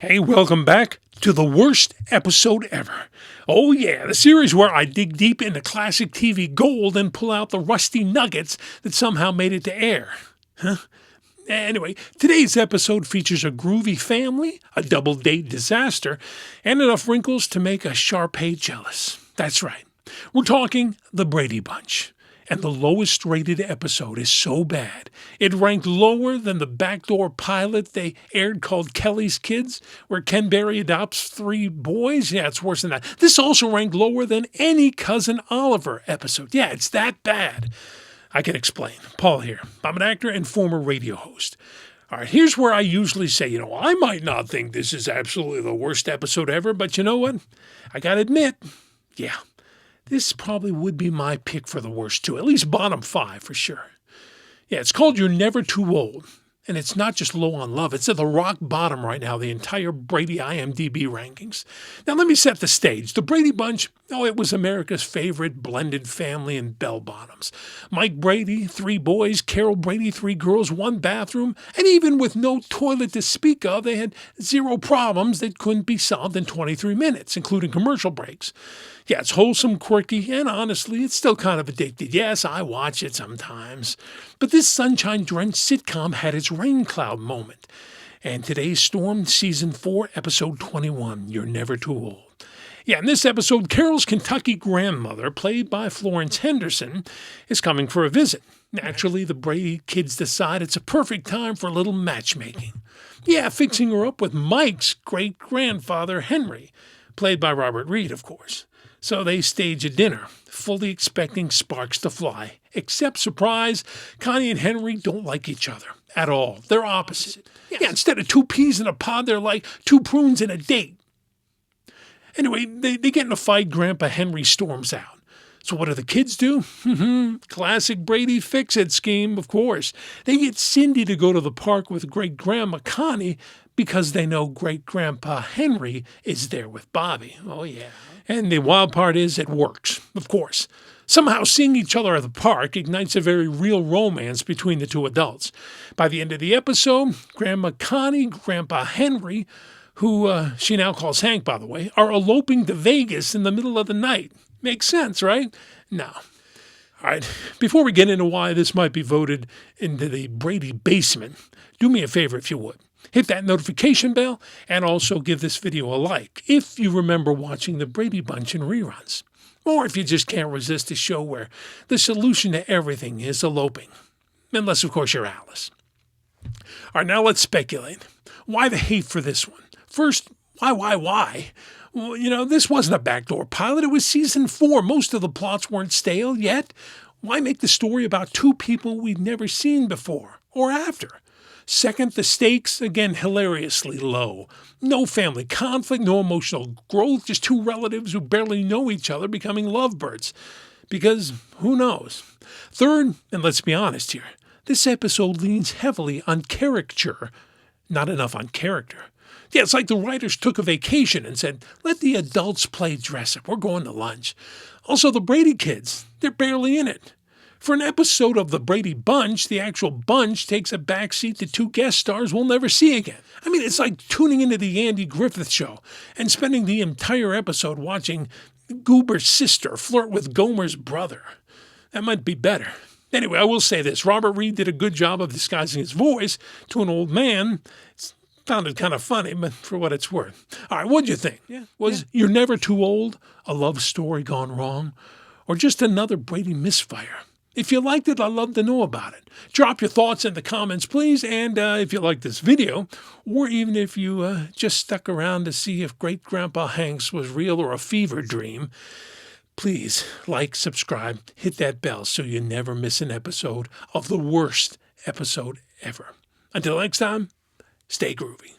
Hey, welcome back to the worst episode ever. Oh yeah, the series where I dig deep into classic TV gold and pull out the rusty nuggets that somehow made it to air. Huh? Anyway, today's episode features a groovy family, a double date disaster, and enough wrinkles to make a Shar-Pei jealous. That's right. We're talking the Brady Bunch. And the lowest rated episode is so bad, it ranked lower than the backdoor pilot they aired called Kelly's Kids, where Ken Berry adopts 3 boys. Yeah, it's worse than that. This also ranked lower than any Cousin Oliver episode. Yeah, it's that bad. I can explain. Paul here. I'm an actor and former radio host. All right, here's where I usually say, I might not think this is absolutely the worst episode ever, but you know what? I gotta admit, yeah. This probably would be my pick for the worst, too. At least bottom 5 for sure. Yeah, it's called You're Never Too Old. And it's not just low on love. It's at the rock bottom right now, the entire Brady IMDb rankings. Now, let me set the stage. The Brady Bunch, it was America's favorite blended family in bell-bottoms. Mike Brady, 3 boys. Carol Brady, 3 girls, 1 bathroom. And even with no toilet to speak of, they had 0 problems that couldn't be solved in 23 minutes, including commercial breaks. Yeah, it's wholesome, quirky, and honestly, it's still kind of addictive. Yes, I watch it sometimes. But this sunshine-drenched sitcom had its rain cloud moment. And today's storm, Season 4, Episode 21, You're Never Too Old. Yeah, in this episode, Carol's Kentucky grandmother, played by Florence Henderson, is coming for a visit. Naturally, the Brady kids decide it's a perfect time for a little matchmaking. Yeah, fixing her up with Mike's great-grandfather, Henry, played by Robert Reed, of course. So they stage a dinner, fully expecting sparks to fly. Except, surprise, Connie and Henry don't like each other at all. They're opposite. Yeah, instead of 2 peas in a pod, they're like 2 prunes in a date. Anyway, they get in a fight. Grandpa Henry storms out. So what do the kids do? Classic Brady fix-it scheme, of course. They get Cindy to go to the park with great-grandma Connie because they know great-grandpa Henry is there with Bobby. Oh, yeah. And the wild part is it works, of course. Somehow seeing each other at the park ignites a very real romance between the 2 adults. By the end of the episode, Grandma Connie, Grandpa Henry, who she now calls Hank, by the way, are eloping to Vegas in the middle of the night. Makes sense, right? No. All right, before we get into why this might be voted into the Brady basement, do me a favor if you would. Hit that notification bell and also give this video a like if you remember watching the Brady Bunch in reruns. Or if you just can't resist a show where the solution to everything is eloping. Unless, of course, you're Alice. All right, now let's speculate. Why the hate for this one? First, why? Well, this wasn't a backdoor pilot. It was Season 4. Most of the plots weren't stale yet. Why make the story about 2 people we'd never seen before or after? Second, the stakes, again, hilariously low. No family conflict, no emotional growth, just 2 relatives who barely know each other becoming lovebirds. Because who knows? Third, and let's be honest here, this episode leans heavily on caricature, not enough on character. Yeah, it's like the writers took a vacation and said, let the adults play dress-up. We're going to lunch. Also, the Brady kids, they're barely in it. For an episode of the Brady Bunch, the actual bunch takes a backseat to 2 guest stars we'll never see again. I mean, it's like tuning into the Andy Griffith Show and spending the entire episode watching Goober's sister flirt with Gomer's brother. That might be better. Anyway, I will say this. Robert Reed did a good job of disguising his voice to an old man. Found it kind of funny, but for what it's worth. All right, what'd you think? Was You're Never Too Old a love story gone wrong? Or just another Brady misfire? If you liked it, I'd love to know about it. Drop your thoughts in the comments, please. And if you like this video, or even if you just stuck around to see if Great-Grandpa Hanks was real or a fever dream, please like, subscribe, hit that bell so you never miss an episode of the worst episode ever. Until next time, stay groovy.